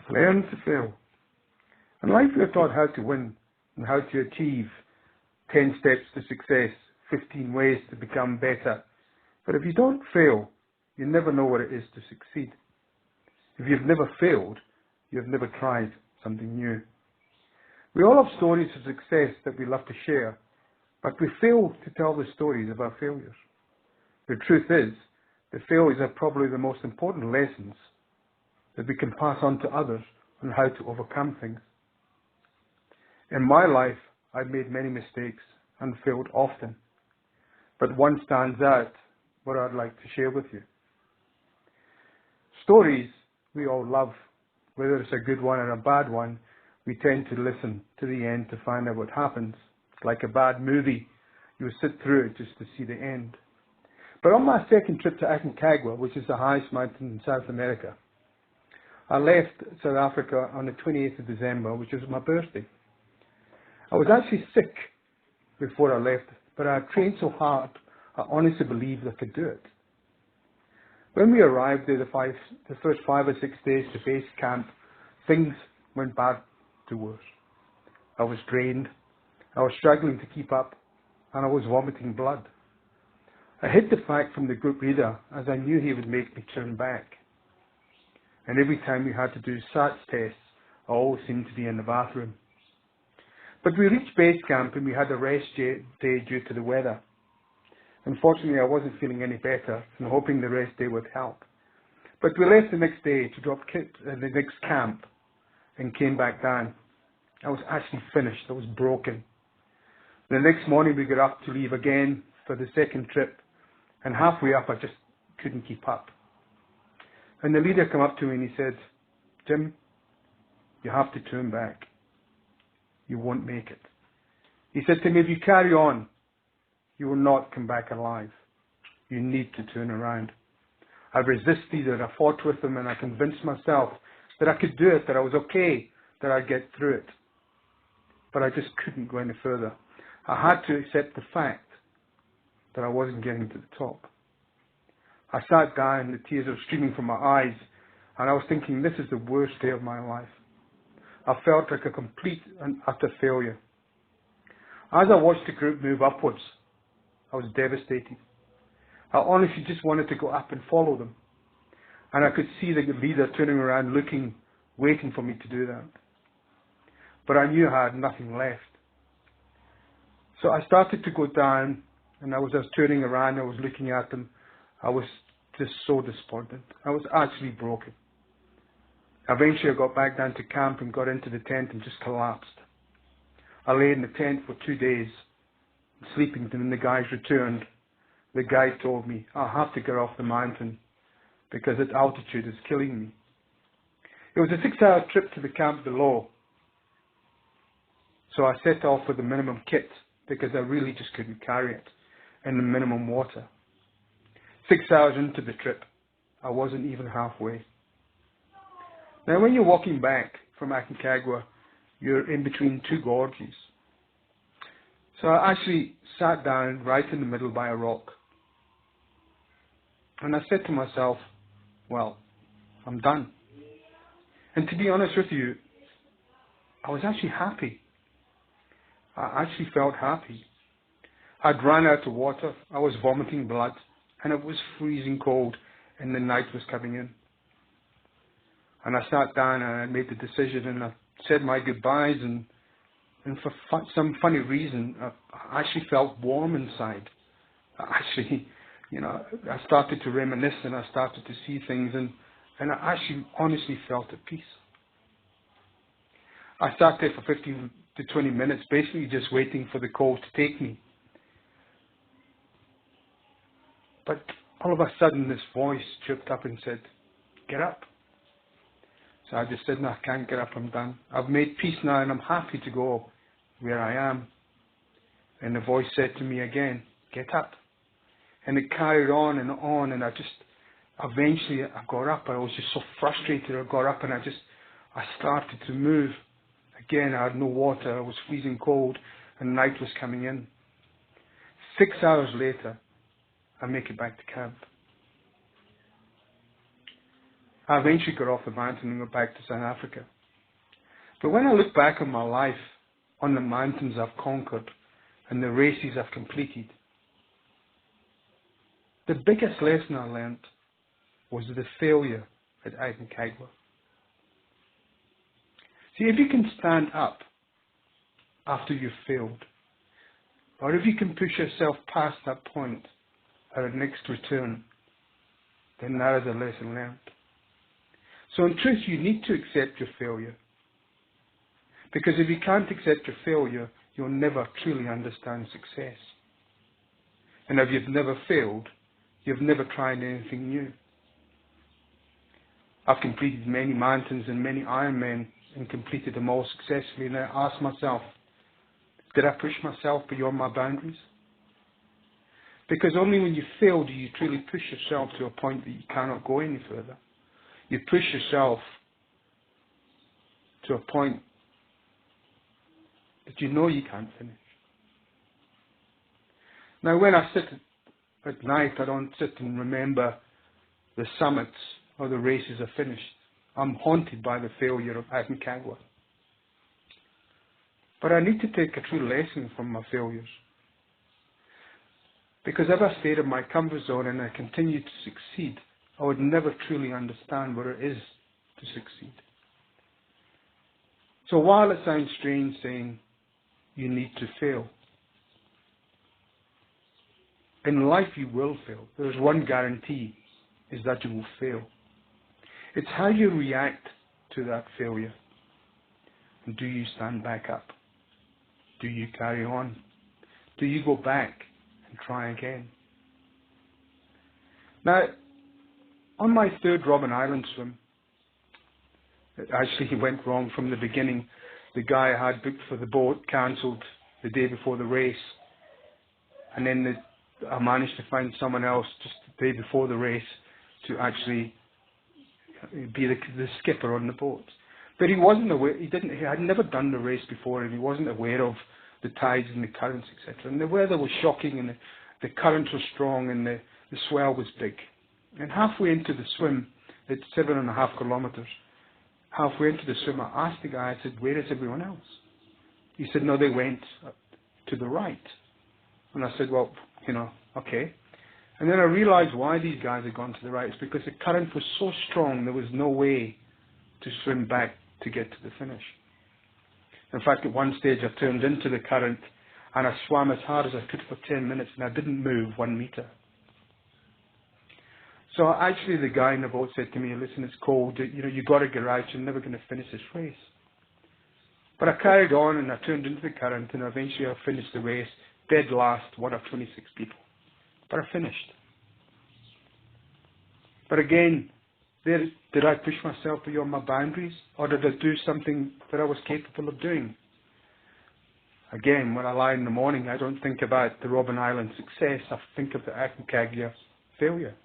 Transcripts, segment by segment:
Learn to fail. In life we are taught how to win and how to achieve 10 steps to success, 15 ways to become better. But if you don't fail, you never know what it is to succeed. If you've never failed, you've never tried something new. We all have stories of success that we love to share, but we fail to tell the stories of our failures. The truth is, the failures are probably the most important lessons that we can pass on to others on how to overcome things. In my life, I've made many mistakes and failed often, but one stands out, what I'd like to share with you. Stories we all love, whether it's a good one or a bad one, we tend to listen to the end to find out what happens. It's like a bad movie. You sit through it just to see the end. But on my second trip to Aconcagua, which is the highest mountain in South America, I left South Africa on the 28th of December, which was my birthday. I was actually sick before I left, but I had trained so hard, I honestly believed I could do it. When we arrived there, the first 5 or 6 days to base camp, things went bad to worse. I was drained, I was struggling to keep up, and I was vomiting blood. I hid the fact from the group leader, as I knew he would make me turn back. And every time we had to do SATS tests, I always seemed to be in the bathroom. But we reached base camp and we had a rest day due to the weather. Unfortunately, I wasn't feeling any better and hoping the rest day would help. But we left the next day to drop kit at the next camp and came back down. I was actually finished. I was broken. The next morning we got up to leave again for the second trip, and halfway up I just couldn't keep up. And the leader came up to me and he said, "Jim, you have to turn back. You won't make it." He said to me, "If you carry on, you will not come back alive. You need to turn around." I resisted and I fought with him and I convinced myself that I could do it, that I was okay, that I'd get through it. But I just couldn't go any further. I had to accept the fact that I wasn't getting to the top. I sat down, the tears were streaming from my eyes, and I was thinking, this is the worst day of my life. I felt like a complete and utter failure. As I watched the group move upwards, I was devastated. I honestly just wanted to go up and follow them. And I could see the leader turning around, looking, waiting for me to do that. But I knew I had nothing left. So I started to go down, and as I was turning around, I was looking at them. I was just so despondent. I was actually broken. Eventually I got back down to camp and got into the tent and just collapsed. I lay in the tent for 2 days, sleeping, and then the guys returned. The guide told me, "I have to get off the mountain because its altitude is killing me." It was a 6-hour trip to the camp below. So I set off with the minimum kit because I really just couldn't carry it, and the minimum water. 6 hours into the trip, I wasn't even halfway. Now when you're walking back from Aconcagua, you're in between 2 gorges. So I actually sat down right in the middle by a rock. And I said to myself, well, I'm done. And to be honest with you, I was actually happy. I actually felt happy. I'd run out of water, I was vomiting blood, and it was freezing cold, and the night was coming in. And I sat down and I made the decision and I said my goodbyes, and for some funny reason, I actually felt warm inside. Actually, I started to reminisce and I started to see things, and I actually honestly felt at peace. I sat there for 15 to 20 minutes, basically just waiting for the cold to take me. But all of a sudden this voice chirped up and said, "Get up." So I just said, "No, I can't get up, I'm done. I've made peace now and I'm happy to go where I am." And the voice said to me again, "Get up." And it carried on, and eventually I got up. I was just so frustrated. I got up and I started to move. Again, I had no water, I was freezing cold, and night was coming in. 6 hours later, I make it back to camp. I eventually got off the mountain and went back to South Africa. But when I look back on my life, on the mountains I've conquered and the races I've completed, the biggest lesson I learned was the failure at Aconcagua. See, if you can stand up after you've failed, or if you can push yourself past that point at a next return, then that is a lesson learned. So in truth, you need to accept your failure. Because if you can't accept your failure, you'll never truly understand success. And if you've never failed, you've never tried anything new. I've completed many mountains and many Ironmen and completed them all successfully. And I ask myself, did I push myself beyond my boundaries? Because only when you fail do you truly push yourself to a point that you cannot go any further. You push yourself to a point that you know you can't finish. Now when I sit at night, I don't sit and remember the summits or the races I finished. I'm haunted by the failure of Aconcagua. But I need to take a true lesson from my failures. Because if I stayed in my comfort zone and I continued to succeed, I would never truly understand what it is to succeed. So while it sounds strange saying you need to fail, in life you will fail. There's one guarantee, is that you will fail. It's how you react to that failure. And do you stand back up? Do you carry on? Do you go back and try again? Now, on my third Robben Island swim, it actually went wrong from the beginning. The guy I had booked for the boat cancelled the day before the race. And then I managed to find someone else just the day before the race to actually be the skipper on the boat. But he wasn't aware, he had never done the race before, and he wasn't aware of the tides and the currents, etc. And the weather was shocking, and the currents were strong, and the swell was big. And halfway into the swim, it's 7.5 kilometers, halfway into the swim, I asked the guy, I said, where is everyone else? He said, no, they went to the right. And I said, well, okay. And then I realized why these guys had gone to the right. It's because the current was so strong, there was no way to swim back to get to the finish. In fact, at one stage I turned into the current and I swam as hard as I could for 10 minutes and I didn't move 1 meter. So actually the guy in the boat said to me, listen, it's cold, you've got to get out, you're never going to finish this race. But I carried on and I turned into the current and eventually I finished the race, dead last, one of 26 people. But I finished. But again, did I push myself beyond my boundaries? Or did I do something that I was capable of doing? Again, when I lie in the morning, I don't think about the Robben Island success. I think of the Aconcagua failure.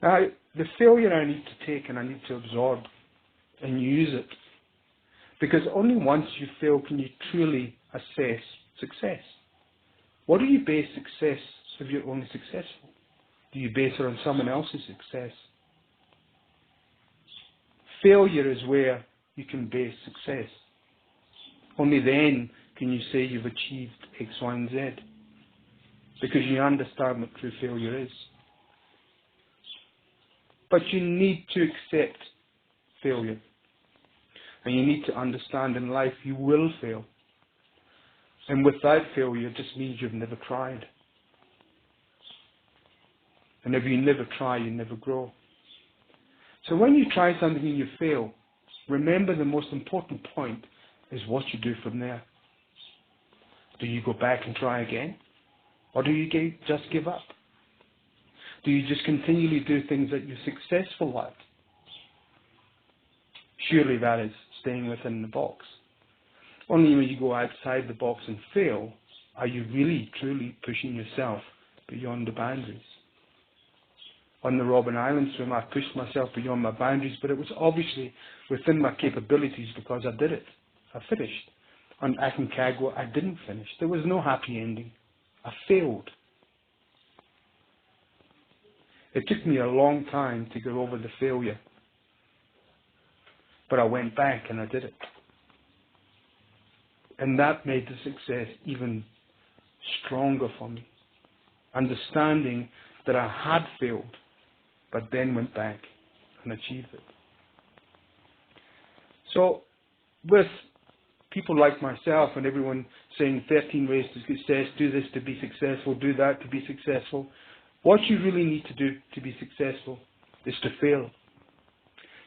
Now, the failure I need to take and I need to absorb and use it. Because only once you fail can you truly assess success. What do you base success if you're only successful? Do you base it on someone else's success? Failure is where you can base success. Only then can you say you've achieved X, Y, and Z. Because you understand what true failure is. But you need to accept failure. And you need to understand in life you will fail. And without failure, it just means you've never tried. And if you never try, you never grow. So when you try something and you fail, remember the most important point is what you do from there. Do you go back and try again? Or do you just give up? Do you just continually do things that you're successful at? Surely that is staying within the box. Only when you go outside the box and fail, are you really, truly pushing yourself beyond the boundaries. On the Robben Island swim, I pushed myself beyond my boundaries, but it was obviously within my capabilities because I did it. I finished. On Aconcagua, I didn't finish. There was no happy ending. I failed. It took me a long time to get over the failure. But I went back and I did it. And that made the success even stronger for me. Understanding that I had failed, but then went back and achieved it. So, with people like myself and everyone saying 13 ways to success, do this to be successful, do that to be successful, what you really need to do to be successful is to fail.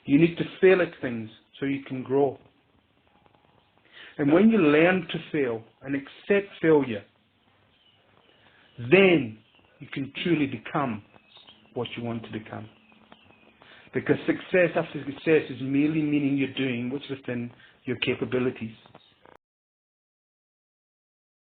You need to fail at things so you can grow. And when you learn to fail and accept failure, then you can truly become what you want to become. Because success after success is merely meaning you're doing what's within your capabilities.